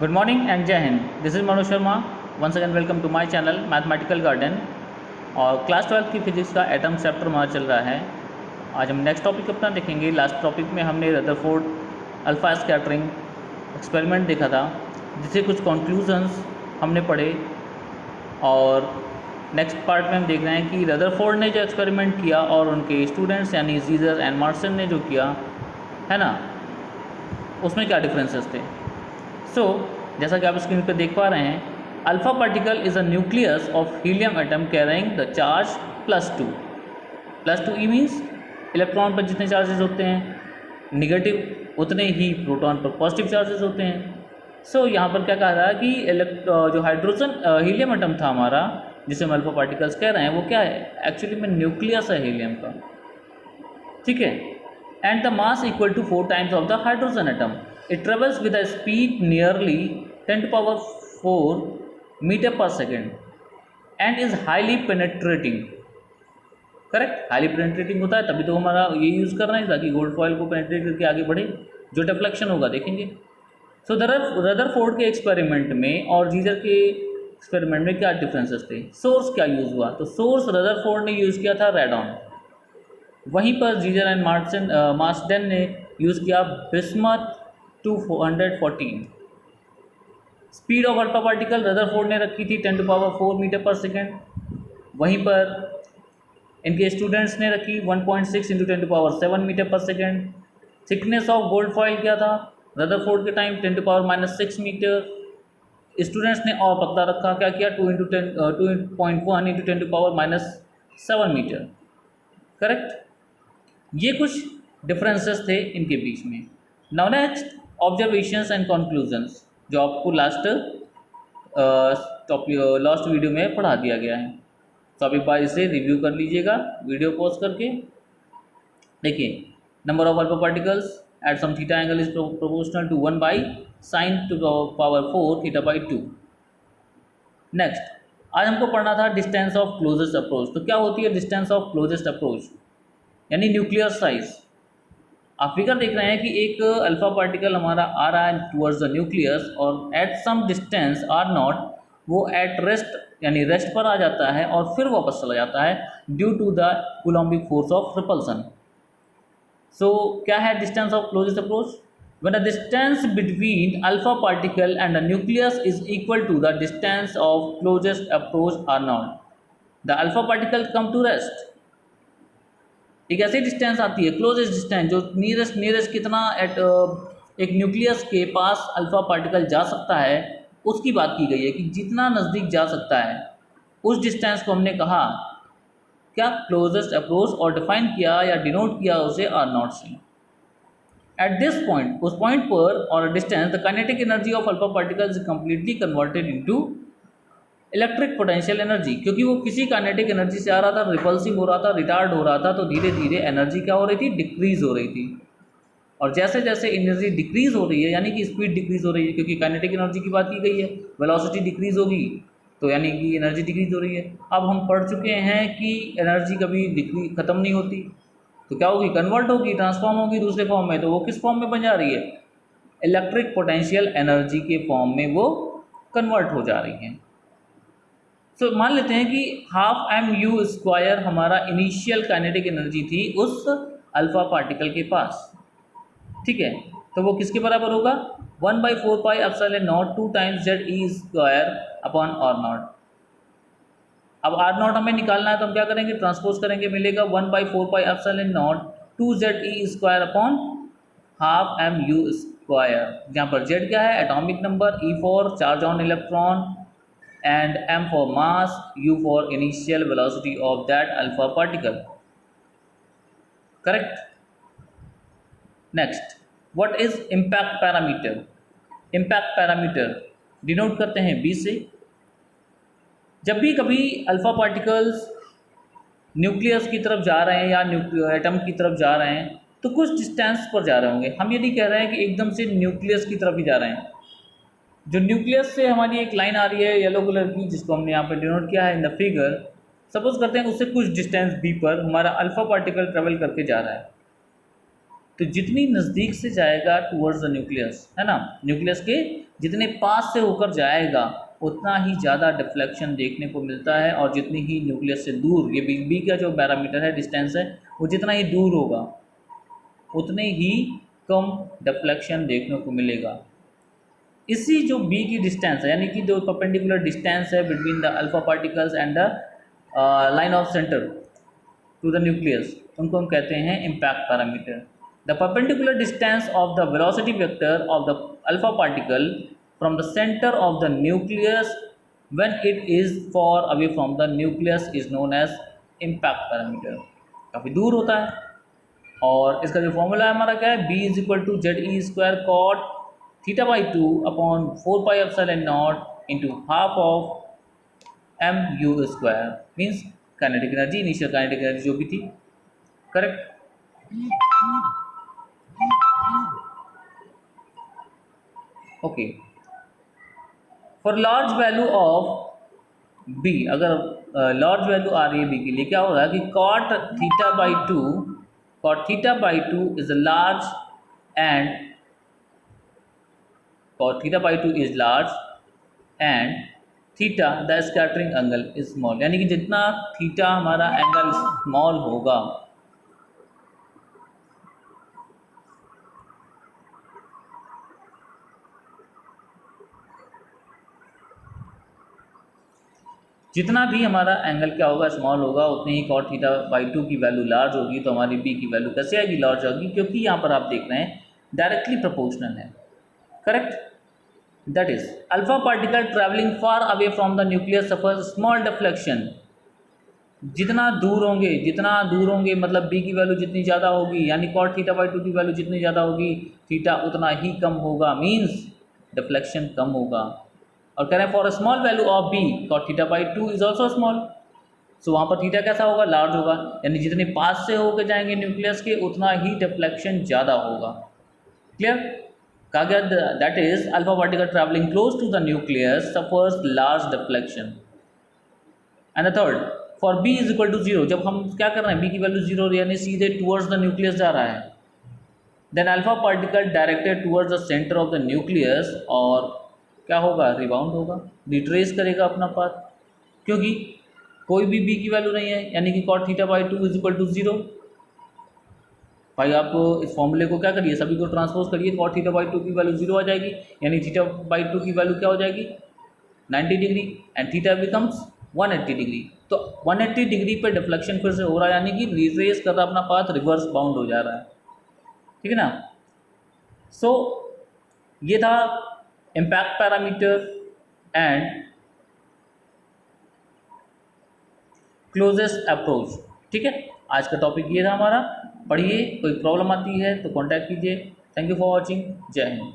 Good morning and Jai Hind. This is Manu Sharma. Once again welcome to my channel Mathematical Garden. और class 12 की physics का atom chapter हमारा चल रहा है। आज हम नेक्स्ट टॉपिक अपना देखेंगे। लास्ट टॉपिक में हमने रदरफोर्ड अल्फा स्कैटरिंग एक्सपेरिमेंट देखा था, जिससे कुछ कंक्लूजन्स हमने पढ़े। और नेक्स्ट पार्ट में हम देख रहे हैं कि रदरफोर्ड ने जो एक्सपेरिमेंट किया और उनके स्टूडेंट्स यानी जीजर एंड मार्सन ने जो किया है ना, उसमें क्या डिफरेंसेस थे। जैसा कि आप स्क्रीन पर देख पा रहे हैं, alpha particle is a nucleus of helium atom carrying the charge +2 E means electron पर जितने चार्जेस होते हैं निगेटिव, उतने ही प्रोटॉन पर पॉजिटिव चार्जेस होते हैं। यहाँ पर क्या कहा रहा है कि जो हाइड्रोजन हीलियम एटम था हमारा, जिसे हम अल्फा पार्टिकल्स कह रहे हैं, वो क्या है, एक्चुअली में न्यूक्लियस है हीलियम का, ठीक है। And the mass equal to 4 times of the hydrogen atom. It travels with a speed nearly 10⁴ meter per second and is highly penetrating। Correct, highly penetrating होता है, तभी तो हमारा ये यूज़ कर रहे हैं ताकि गोल्ड फॉयल को पेनेट्रेट करके आगे बढ़े। जो डिफ्लेक्शन होगा देखेंगे। रदरफोर्ड के एक्सपेरिमेंट में और जीजर के एक्सपेरिमेंट में क्या डिफरेंसेस थे। सोर्स क्या यूज़ हुआ, तो सोर्स रदरफोर्ड ने यूज़ किया था रेडॉन, वहीं पर जीजर एंड मार्सडेन ने यूज़ किया bismuth 214। Speed of alpha particle Rutherford ने रखी थी 10⁴ मीटर पर सेकेंड, वहीं पर इनके स्टूडेंट्स ने रखी 1.6 × 10⁻7 मीटर पर second. Thickness of gold foil क्या था रदरफोर्ड के टाइम 10⁻⁻6 मीटर। स्टूडेंट्स ने और पतला रखा, क्या किया 2.1 × 10⁻⁻7 मीटर। करेक्ट, ये कुछ डिफरेंसेस थे इनके बीच में। Now next observations and conclusions, जो आपको लास्ट वीडियो में पढ़ा दिया गया है। तो आप एक बार इसे रिव्यू कर लीजिएगा वीडियो पॉज करके। देखिए, number of alpha particles at some theta angle is proportional to 1/sin⁴ θ/2। Next, आज हमको पढ़ना था डिस्टेंस ऑफ क्लोजेस्ट अप्रोच। तो क्या होती है डिस्टेंस ऑफ क्लोजेस्ट अप्रोच, यानी न्यूक्लियर साइज। आप फिगर देख रहे हैं कि एक अल्फा पार्टिकल हमारा आ रहा है टुवर्ड्स द न्यूक्लियस और एट सम डिस्टेंस r0 वो एट रेस्ट यानी रेस्ट पर आ जाता है और फिर वापस चला जाता है due to the coulombic force of repulsion. क्या है distance of closest approach, when the distance between alpha particle and the nucleus is equal to the distance of closest approach r0, the alpha particle come to rest. एक ऐसी distance आती है closest distance, जो nearest कितना at एक nucleus के पास alpha particle जा सकता है, उसकी बात की गई है कि जितना नज़दीक जा सकता है उस डिस्टेंस को हमने कहा क्या क्लोजेस्ट अप्रोच, और डिफाइन किया या डिनोट किया उसे r0 से। एट दिस पॉइंट, उस पॉइंट पर और distance, the kinetic energy of alpha particle is completely converted into electric potential energy. क्योंकि वो किसी काइनेटिक एनर्जी से आ रहा था, रिपल्सिव हो रहा था, रिटार्ड हो रहा था, तो धीरे धीरे एनर्जी क्या हो रही थी, डिक्रीज हो रही थी। और जैसे जैसे एनर्जी डिक्रीज हो रही है, यानी कि स्पीड डिक्रीज हो रही है, क्योंकि काइनेटिक एनर्जी की बात की गई है, वेलोसिटी डिक्रीज होगी तो यानी कि एनर्जी डिक्रीज हो रही है। अब हम पढ़ चुके हैं कि एनर्जी कभी डिक्रीज खत्म नहीं होती, तो क्या होगी, कन्वर्ट होगी, ट्रांसफॉर्म होगी दूसरे फॉर्म में। तो वो किस फॉर्म में बन जा रही है, इलेक्ट्रिक पोटेंशियल एनर्जी के फॉर्म में वो कन्वर्ट हो जा रही है। मान लेते हैं कि ½ mU² हमारा इनिशियल काइनेटिक एनर्जी थी उस अल्फा पार्टिकल के पास, ठीक है। तो वो किसके बराबर होगा, 1/4πε0 2 टाइम्स ZE²/r0। अब r0 हमें निकालना है, तो हम क्या करेंगे, ट्रांसपोज करेंगे, मिलेगा 1/4πε0 2 ZE²/½ mU²। जहाँ पर Z क्या है, atomic number, E for charge on electron, and m for mass, u for initial velocity of that alpha particle. Correct. Next, what is impact parameter? Impact parameter denote करते हैं B से। जब भी कभी अल्फा पार्टिकल्स न्यूक्लियस की तरफ जा रहे हैं या एटम की तरफ जा रहे हैं, तो कुछ डिस्टेंस पर जा रहे होंगे। हम ये नहीं कह रहे हैं कि एकदम से न्यूक्लियस की तरफ ही जा रहे हैं। जो न्यूक्लियस से हमारी एक लाइन आ रही है येलो कलर की, जिसको हमने यहाँ पर डिनोट किया है इन द फिगर, सपोज करते हैं उससे कुछ डिस्टेंस b पर हमारा अल्फा पार्टिकल ट्रेवल करके जा रहा है। तो जितनी नज़दीक से जाएगा टूवर्ड्स द न्यूक्लियस, है ना, न्यूक्लियस के जितने पास से होकर जाएगा उतना ही ज़्यादा डिफ्लेक्शन देखने को मिलता है, और जितनी ही न्यूक्लियस से दूर, ये बी का जो पैरामीटर है, डिस्टेंस है, वो जितना ही दूर होगा उतने ही कम डिफ्लेक्शन देखने को मिलेगा। इसी जो बी की डिस्टेंस है, यानी कि जो परपेंडिकुलर डिस्टेंस है between the alpha particles and the line of centre to the nucleus, उनको हम कहते हैं impact parameter. The perpendicular distance of the velocity vector of the alpha particle from the centre of the nucleus when it is far away from the nucleus is known as impact parameter. काफ़ी दूर होता है, और इसका जो formula है हमारा क्या है, B is equal to Z E square cot theta by 2 upon 4 pi epsilon naught into half of M U square, means kinetic energy, initial kinetic energy जो भी थी। Correct. Okay, for large value of B, अगर large value आ रही है B के लिए, क्या हो रहा है कि cot theta by 2, cot theta by 2 is a large and cot theta by 2 is large and theta the scattering angle is small, यानी कि जितना थीटा हमारा एंगल स्मॉल होगा जितना भी हमारा एंगल क्या होगा, स्मॉल होगा, उतनी ही कॉट थीटा बाई 2 की वैल्यू लार्ज होगी। तो हमारी बी की वैल्यू कैसे आएगी, लार्ज होगी, क्योंकि यहाँ पर आप देख रहे हैं डायरेक्टली प्रोपोर्शनल है। Correct. That is alpha particle travelling far away from the nucleus suffer small deflection. जितना दूर होंगे मतलब बी की वैल्यू जितनी ज़्यादा होगी, यानी कॉट थीटा बाई 2 की वैल्यू जितनी ज़्यादा होगी, थीटा उतना ही कम होगा, मीन्स डिफ्लेक्शन कम होगा। और कह रहे हैं for a small value of b cot theta by 2 is also small, so वहाँ पर थीटा कैसा होगा, लार्ज होगा, यानी जितने पास से होकर जाएंगे न्यूक्लियस के उतना ही डिफ्लेक्शन ज़्यादा होगा। क्लियर। कहा गया that is alpha particle travelling close to the nucleus suffers large deflection. And the third, for B is equal to 0, जब हम क्या कर रहे हैं, बी की वैल्यू 0 यानी सीधे टूवर्ड्स द न्यूक्लियस जा रहा है, then alpha particle directed towards the centre of the nucleus, और क्या होगा, रिबाउंड होगा, रिट्रेस करेगा अपना पाथ, क्योंकि कोई भी बी की वैल्यू नहीं है, यानी कि cot theta by 2 is equal to 0। भाई आप इस फॉर्मूले को क्या करिए, सभी को ट्रांसपोज करिए, कॉट थीटा बाई 2 की वैल्यू 0 आ जाएगी, यानी थीटा बाई 2 की वैल्यू क्या हो जाएगी, 90 degree, and theta becomes 180 degree. तो 180 डिग्री पे डिफ्लेक्शन फिर से हो रहा है, यानी कि रिट्रेस कर रहा अपना पाथ, रिवर्स बाउंड हो जा रहा है। ठीक है ना। सो ये था impact parameter and closest approach. ठीक है, आज का टॉपिक ये था हमारा। पढ़िए, कोई प्रॉब्लम आती है तो कांटेक्ट कीजिए। Thank you for watching. जय हिंद।